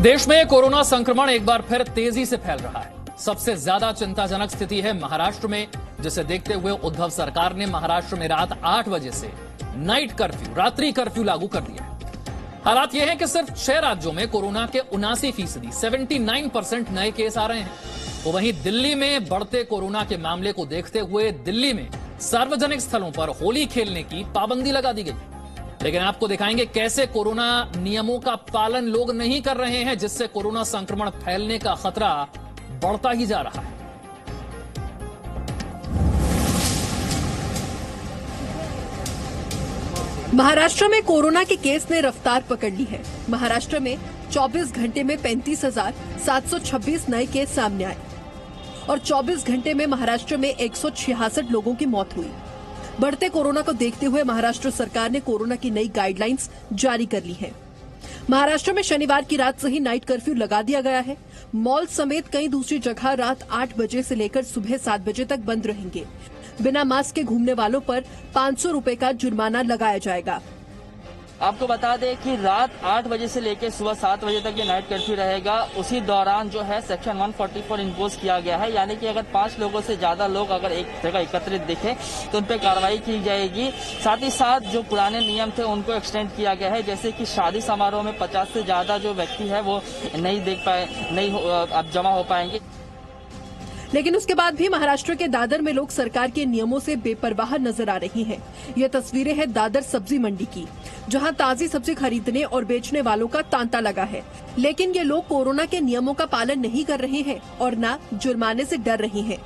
देश में कोरोना संक्रमण एक बार फिर तेजी से फैल रहा है। सबसे ज्यादा चिंताजनक स्थिति है महाराष्ट्र में, जिसे देखते हुए उद्धव सरकार ने महाराष्ट्र में रात 8 बजे से नाइट कर्फ्यू, रात्रि कर्फ्यू लागू कर दिया है। हालात यह है कि सिर्फ 6 राज्यों में कोरोना के 79% 79% नए केस आ रहे हैं। तो वहीं दिल्ली में बढ़ते कोरोना के मामले को देखते हुए दिल्ली में सार्वजनिक स्थलों पर होली खेलने की पाबंदी लगा दी गई। लेकिन आपको दिखाएंगे कैसे कोरोना नियमों का पालन लोग नहीं कर रहे हैं, जिससे कोरोना संक्रमण फैलने का खतरा बढ़ता ही जा रहा है। महाराष्ट्र में कोरोना के केस ने रफ्तार पकड़ ली है। महाराष्ट्र में 24 घंटे में 35,726 नए केस सामने आए और 24 घंटे में महाराष्ट्र में 166 लोगों की मौत हुई। बढ़ते कोरोना को देखते हुए महाराष्ट्र सरकार ने कोरोना की नई गाइडलाइंस जारी कर ली है। महाराष्ट्र में शनिवार की रात से ही नाइट कर्फ्यू लगा दिया गया है। मॉल समेत कई दूसरी जगह रात 8 बजे से लेकर सुबह 7 बजे तक बंद रहेंगे। बिना मास्क के घूमने वालों पर 500 रुपए का जुर्माना लगाया जाएगा। आपको बता दें कि रात 8 बजे से लेकर सुबह 7 बजे तक ये नाइट कर्फ्यू रहेगा। उसी दौरान जो है सेक्शन 144 इम्पोज किया गया है, यानी कि अगर 5 लोगों से ज्यादा लोग अगर एक जगह एकत्रित दिखे तो उन पर कार्रवाई की जाएगी। साथ ही साथ जो पुराने नियम थे उनको एक्सटेंड किया गया है, जैसे कि शादी समारोह में 50 से ज्यादा जो व्यक्ति है वो नहीं अब जमा हो पाएंगे। लेकिन उसके बाद भी महाराष्ट्र के दादर में लोग सरकार के नियमों से बेपरवाह नजर आ रही हैं। ये तस्वीरें हैं दादर सब्जी मंडी की, जहां ताजी सब्जी खरीदने और बेचने वालों का तांता लगा है। लेकिन ये लोग कोरोना के नियमों का पालन नहीं कर रहे हैं और न जुर्माने से डर रहे हैं।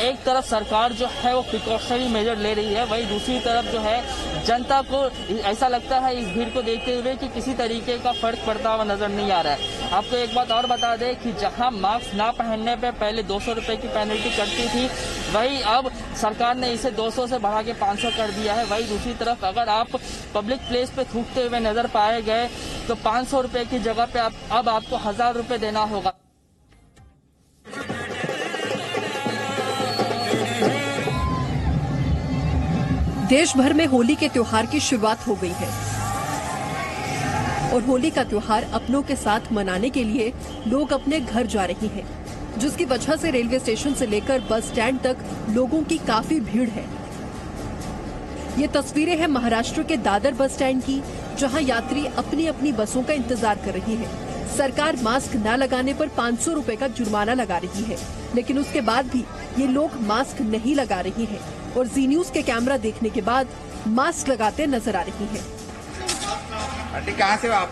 एक तरफ सरकार जो है वो प्रिकॉशनरी मेजर ले रही है, वहीं दूसरी तरफ जो है जनता को ऐसा लगता है इस भीड़ को देखते हुए कि किसी तरीके का फर्क पड़ता हुआ नजर नहीं आ रहा है। आपको एक बात और बता दें कि जहां मास्क ना पहनने पे पहले 200 रुपए की पेनल्टी कटती थी, वहीं अब सरकार ने इसे 200 से बढ़ा के 500 कर दिया है। वहीं दूसरी तरफ अगर आप पब्लिक प्लेस पे थूकते हुए नजर पाए गए तो 500 रुपए की जगह पे अब आपको 1000 रुपए देना होगा। देश भर में होली के त्योहार की शुरुआत हो गई है और होली का त्योहार अपनों के साथ मनाने के लिए लोग अपने घर जा रहे हैं, जिसकी वजह से रेलवे स्टेशन से लेकर बस स्टैंड तक लोगों की काफी भीड़ है। ये तस्वीरें हैं महाराष्ट्र के दादर बस स्टैंड की, जहां यात्री अपनी अपनी बसों का इंतजार कर रहे हैं। सरकार मास्क न लगाने पर 500 रुपए का जुर्माना लगा रही है, लेकिन उसके बाद भी ये लोग मास्क नहीं लगा रहे हैं और जी न्यूज के कैमरा देखने के बाद मास्क लगाते नजर आ रही हैं। आंटी कहाँ से हो आप?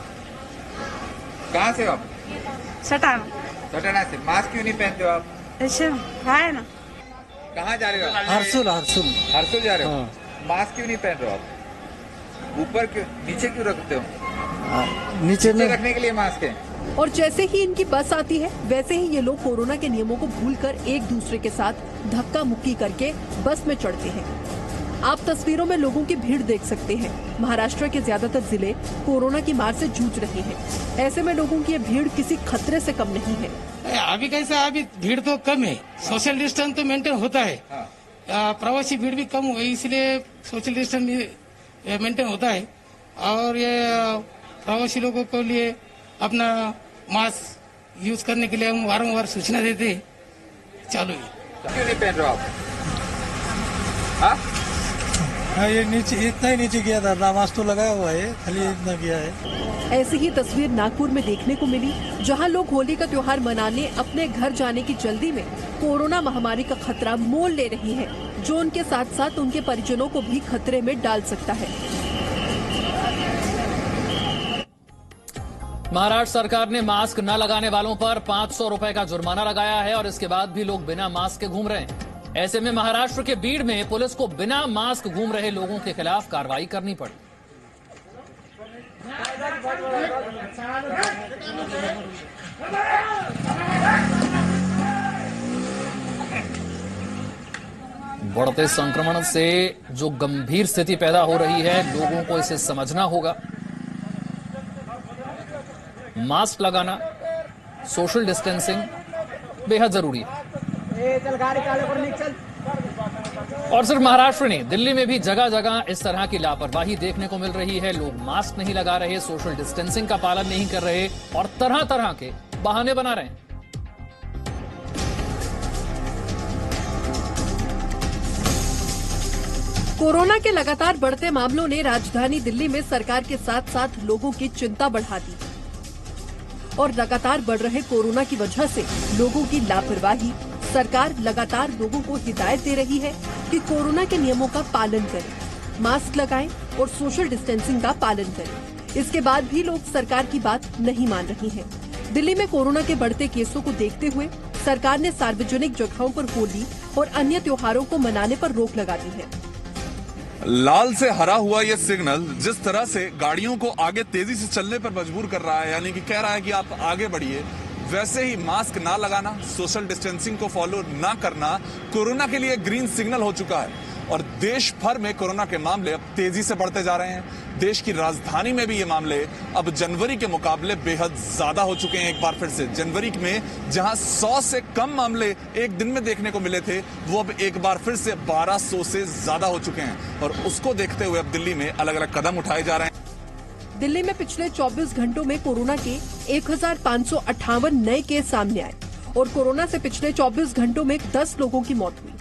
कहाँ से हो आप? सटाना से। मास्क क्यों नहीं पहनते हो आप? ऐसे है ना। कहाँ जा रहे हो आप? हरसुल जा रहे हो? मास्क क्यों नहीं पहन रहे हो आप? ऊपर क्यों, नीचे क्यों रखते हो? नीचे रखने के लिए मास्क है। और जैसे ही इनकी बस आती है, वैसे ही ये लोग कोरोना के नियमों को भूलकर एक दूसरे के साथ धक्का मुक्की करके बस में चढ़ते हैं। आप तस्वीरों में लोगों की भीड़ देख सकते हैं। महाराष्ट्र के ज्यादातर जिले कोरोना की मार से जूझ रहे हैं। ऐसे में लोगों की ये भीड़ किसी खतरे से कम नहीं है। अभी कैसा, अभी भीड़ तो कम है, सोशल डिस्टेंस तो मेंटेन होता है। प्रवासी भीड़ भी कम हुई, इसलिए सोशल डिस्टेंस भी मेंटेन होता है। और ये प्रवासी लोगों के लिए अपना मास्क यूज करने के लिए हम वारंवार सूचना देते हैं। चालू है। क्यों नहीं पहन रहे हो आप? हाँ, ये नीचे इतना ही नीचे किया था, मास्क तो लगाया हुआ है, खाली इतना किया है। ऐसी ही तस्वीर नागपुर में देखने को मिली, जहां लोग होली का त्योहार मनाने अपने घर जाने की जल्दी में कोरोना महामारी का खतरा मोल ले रही है, जो उनके साथ साथ उनके परिजनों को भी खतरे में डाल सकता है। महाराष्ट्र सरकार ने मास्क न लगाने वालों पर 500 रुपए का जुर्माना लगाया है और इसके बाद भी लोग बिना मास्क के घूम रहे हैं। ऐसे में महाराष्ट्र के बीड़ में पुलिस को बिना मास्क घूम रहे लोगों के खिलाफ कार्रवाई करनी पड़ी। बढ़ते संक्रमण से जो गंभीर स्थिति पैदा हो रही है, लोगों को इसे समझना होगा। मास्क लगाना, सोशल डिस्टेंसिंग बेहद जरूरी है। और सिर्फ महाराष्ट्र नहीं, दिल्ली में भी जगह जगह इस तरह की लापरवाही देखने को मिल रही है। लोग मास्क नहीं लगा रहे, सोशल डिस्टेंसिंग का पालन नहीं कर रहे और तरह तरह के बहाने बना रहे हैं। कोरोना के लगातार बढ़ते मामलों ने राजधानी दिल्ली में सरकार के साथ साथ लोगों की चिंता बढ़ा दी और लगातार बढ़ रहे कोरोना की वजह से लोगों की लापरवाही, सरकार लगातार लोगों को हिदायत दे रही है कि कोरोना के नियमों का पालन करें, मास्क लगाएं और सोशल डिस्टेंसिंग का पालन करें। इसके बाद भी लोग सरकार की बात नहीं मान रही हैं। दिल्ली में कोरोना के बढ़ते केसों को देखते हुए सरकार ने सार्वजनिक जगहों पर होली और अन्य त्योहारों को मनाने पर रोक लगा दी है। लाल से हरा हुआ ये सिग्नल जिस तरह से गाड़ियों को आगे तेजी से चलने पर मजबूर कर रहा है, यानी कि कह रहा है कि आप आगे बढ़िए, वैसे ही मास्क ना लगाना, सोशल डिस्टेंसिंग को फॉलो ना करना कोरोना के लिए ग्रीन सिग्नल हो चुका है। और देश भर में कोरोना के मामले अब तेजी से बढ़ते जा रहे हैं। देश की राजधानी में भी ये मामले अब जनवरी के मुकाबले बेहद ज्यादा हो चुके हैं। एक बार फिर से जनवरी में जहां 100 से कम मामले एक दिन में देखने को मिले थे, वो अब एक बार फिर से 1200 से ज्यादा हो चुके हैं। और उसको देखते हुए अब दिल्ली में अलग अलग कदम उठाए जा रहे हैं। दिल्ली में पिछले 24 घंटों में कोरोना के 1558 नए केस सामने आए और कोरोना से पिछले 24 घंटों में 10 लोगों की मौत हुई।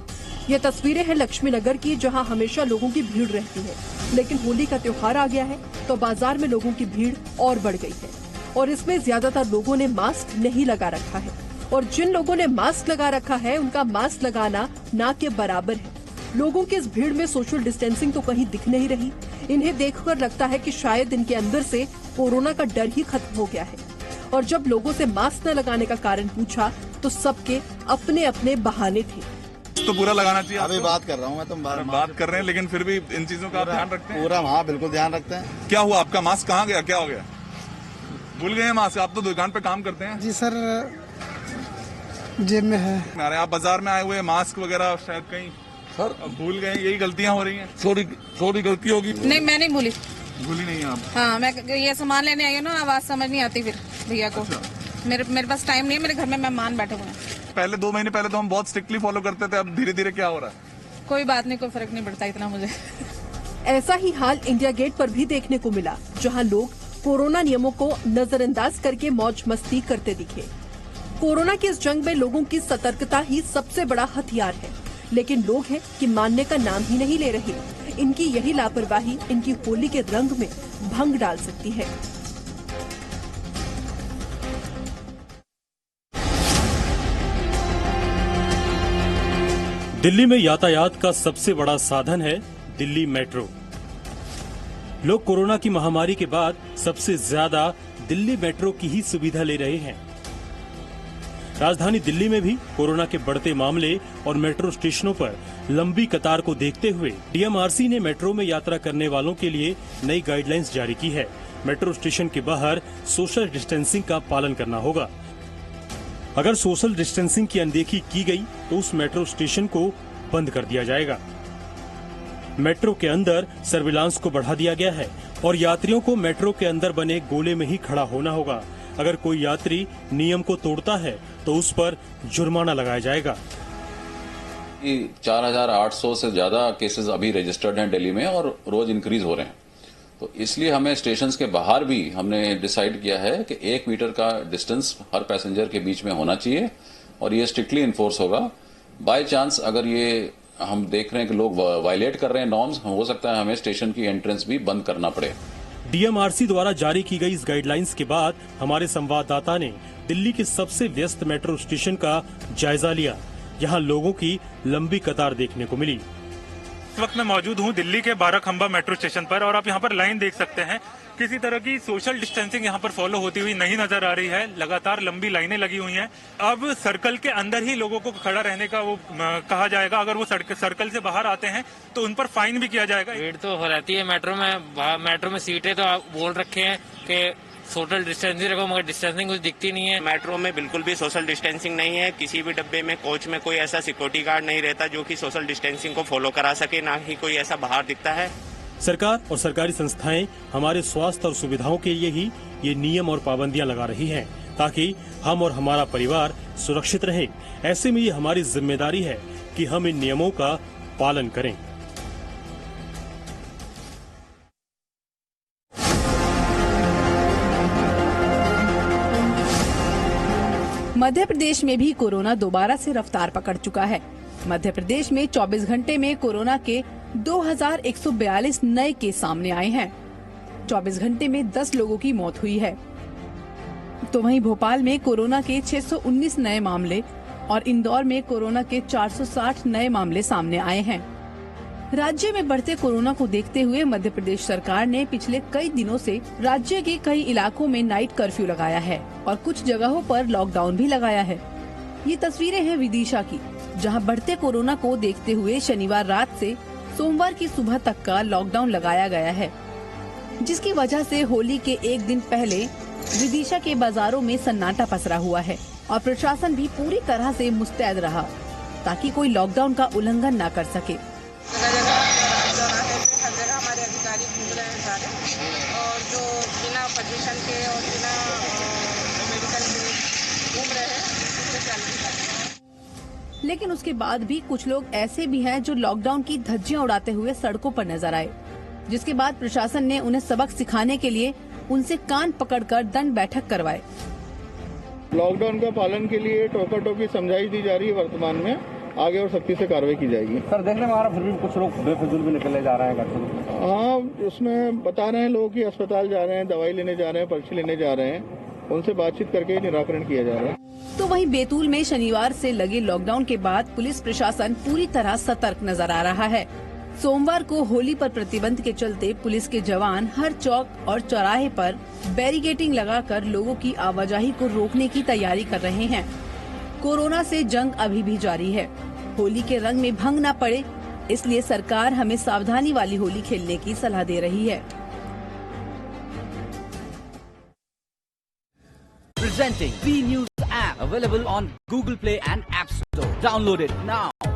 ये तस्वीरें हैं लक्ष्मी नगर की, जहां हमेशा लोगों की भीड़ रहती है, लेकिन होली का त्योहार आ गया है तो बाजार में लोगों की भीड़ और बढ़ गई है और इसमें ज्यादातर लोगों ने मास्क नहीं लगा रखा है और जिन लोगों ने मास्क लगा रखा है उनका मास्क लगाना ना के बराबर है। लोगों की इस भीड़ में सोशल डिस्टेंसिंग तो कहीं दिख नहीं रही। इन्हें देखकर लगता है कि शायद इनके अंदर से कोरोना का डर ही खत्म हो गया है। और जब लोगों से मास्क न लगाने का कारण पूछा तो सबके अपने अपने बहाने थे। तो पूरा लगाना चाहिए। अभी बात कर रहा हूँ मैं, तुम बात कर रहे हैं, लेकिन फिर भी इन चीजों का आप ध्यान रखते हैं? पूरा, हाँ बिल्कुल ध्यान रखते हैं। क्या हुआ, आपका मास्क कहाँ गया, क्या हो गया? भूल गए हैं मास्क? आप तो दुकान पे काम करते हैं। जी सर, जेब में है। अरे आप बाजार में आए हुए, मास्क वगैरह शायद कहीं सर भूल गए, यही गलतियां हो रही हैं। सॉरी गलती होगी। नहीं, मैं नहीं भूली नहीं है आप? हाँ, मैं ये सामान लेने आई हूँ ना, आवाज समझ नहीं आती फिर भैया को। मेरे पास टाइम नहीं है, मेरे घर में मेहमान बैठे हुए हैं। पहले 2 महीने पहले तो हम बहुत स्ट्रिक्टली फॉलो करते थे, अब धीरे धीरे क्या हो रहा है? कोई बात नहीं, कोई फर्क नहीं पड़ता इतना मुझे। ऐसा ही हाल इंडिया गेट पर भी देखने को मिला, जहां लोग कोरोना नियमों को नजरअंदाज करके मौज मस्ती करते दिखे। कोरोना की इस जंग में लोगों की सतर्कता ही सबसे बड़ा हथियार है, लेकिन लोग हैं कि मानने का नाम ही नहीं ले रहे। इनकी यही लापरवाही इनकी होली के रंग में भंग डाल सकती है। दिल्ली में यातायात का सबसे बड़ा साधन है दिल्ली मेट्रो। लोग कोरोना की महामारी के बाद सबसे ज्यादा दिल्ली मेट्रो की ही सुविधा ले रहे हैं। राजधानी दिल्ली में भी कोरोना के बढ़ते मामले और मेट्रो स्टेशनों पर लंबी कतार को देखते हुए डीएमआरसी ने मेट्रो में यात्रा करने वालों के लिए नई गाइडलाइंस जारी की है। मेट्रो स्टेशन के बाहर सोशल डिस्टेंसिंग का पालन करना होगा। अगर सोशल डिस्टेंसिंग की अनदेखी की गई तो उस मेट्रो स्टेशन को बंद कर दिया जाएगा। मेट्रो के अंदर सर्विलांस को बढ़ा दिया गया है और यात्रियों को मेट्रो के अंदर बने गोले में ही खड़ा होना होगा। अगर कोई यात्री नियम को तोड़ता है तो उस पर जुर्माना लगाया जाएगा। 4800 से ज्यादा केसेस अभी रजिस्टर्ड हैं दिल्ली में और रोज इंक्रीज हो रहे हैं, तो इसलिए हमें स्टेशन के बाहर भी हमने डिसाइड किया है कि 1 मीटर का डिस्टेंस हर पैसेंजर के बीच में होना चाहिए और ये स्ट्रिक्टली इन्फोर्स होगा। बाय चांस अगर ये हम देख रहे हैं कि लोग वायलेट कर रहे हैं नॉर्म्स, हो सकता है हमें स्टेशन की एंट्रेंस भी बंद करना पड़े। डीएमआरसी द्वारा जारी की गई इस गाइडलाइंस के बाद हमारे संवाददाता ने दिल्ली के सबसे व्यस्त मेट्रो स्टेशन का जायजा लिया। यहाँ लोगों की लंबी कतार देखने को मिली। इस वक्त मैं मौजूद हूँ दिल्ली के बाराखंबा मेट्रो स्टेशन पर और आप यहाँ पर लाइन देख सकते हैं। किसी तरह की सोशल डिस्टेंसिंग यहाँ पर फॉलो होती हुई नहीं नजर आ रही है। लगातार लंबी लाइनें लगी हुई हैं। अब सर्कल के अंदर ही लोगों को खड़ा रहने का वो कहा जाएगा। अगर वो सर्कल से बाहर आते हैं तो उन पर फाइन भी किया जाएगा। भीड़ तो हो रहती है मेट्रो में सीटें तो आप बोल रखे हैं कि सोशल डिस्टेंसिंग रखो, मगर डिस्टेंसिंग कुछ दिखती नहीं है। मेट्रो में बिल्कुल भी सोशल डिस्टेंसिंग नहीं है। किसी भी डब्बे में, कोच में कोई ऐसा सिक्योरिटी गार्ड नहीं रहता जो कि सोशल डिस्टेंसिंग को फॉलो करा सके, ना ही कोई ऐसा बाहर दिखता है। सरकार और सरकारी संस्थाएं हमारे स्वास्थ्य और सुविधाओं के लिए ही ये नियम और पाबंदियां लगा रही हैं, ताकि हम और हमारा परिवार सुरक्षित रहे। ऐसे में ये हमारी जिम्मेदारी है कि हम इन नियमों का पालन करें। मध्य प्रदेश में भी कोरोना दोबारा से रफ्तार पकड़ चुका है। मध्य प्रदेश में 24 घंटे में कोरोना के 2142 नए केस सामने आए हैं। 24 घंटे में 10 लोगों की मौत हुई है। तो वहीं भोपाल में कोरोना के 619 नए मामले और इंदौर में कोरोना के 460 नए मामले सामने आए हैं। राज्य में बढ़ते कोरोना को देखते हुए मध्य प्रदेश सरकार ने पिछले कई दिनों से राज्य के कई इलाकों में नाइट कर्फ्यू लगाया है और कुछ जगहों पर लॉकडाउन भी लगाया है। ये तस्वीरें हैं विदिशा की, जहां बढ़ते कोरोना को देखते हुए शनिवार रात से सोमवार की सुबह तक का लॉकडाउन लगाया गया है, जिसकी वजह से होली के एक दिन पहले विदिशा के बाजारों में सन्नाटा पसरा हुआ है और प्रशासन भी पूरी तरह से मुस्तैद रहा ताकि कोई लॉकडाउन का उल्लंघन न कर सके। हर जगह हमारे अधिकारी घूम रहे हैं सारे, और जो बिना परमिशन के और बिना मेडिकल के घूम रहे हैं उससे चल भी सकते हैं। लेकिन उसके बाद भी कुछ लोग ऐसे भी हैं जो लॉकडाउन की धज्जियां उड़ाते हुए सड़कों पर नजर आए, जिसके बाद प्रशासन ने उन्हें सबक सिखाने के लिए उनसे कान पकड़कर दंड बैठक करवाए। लॉकडाउन का पालन के लिए टोका टोकी समझाई दी जा रही है। वर्तमान में आगे और सख्ती से कार्रवाई की जाएगी। सर, देखने में आ रहा फिर भी कुछ लोग बेफिजूल भी निकले जा रहे हैं घर से। हाँ, उसमें बता रहे हैं लोग कि अस्पताल जा रहे हैं, दवाई लेने जा रहे हैं, पर्ची लेने जा रहे हैं, उनसे बातचीत करके निराकरण किया जा रहा है। तो वहीं बैतूल में शनिवार से लगे लॉकडाउन के बाद पुलिस प्रशासन पूरी तरह सतर्क नजर आ रहा है। सोमवार को होली पर प्रतिबंध के चलते पुलिस के जवान हर चौक और चौराहे पर बैरिकेडिंग लगाकर लोगों की आवाजाही को रोकने की तैयारी कर रहे हैं। कोरोना से जंग अभी भी जारी है। होली के रंग में भंग न पड़े, इसलिए सरकार हमें सावधानी वाली होली खेलने की सलाह दे रही है। Presenting V News app available on Google Play and App Store. Download it now.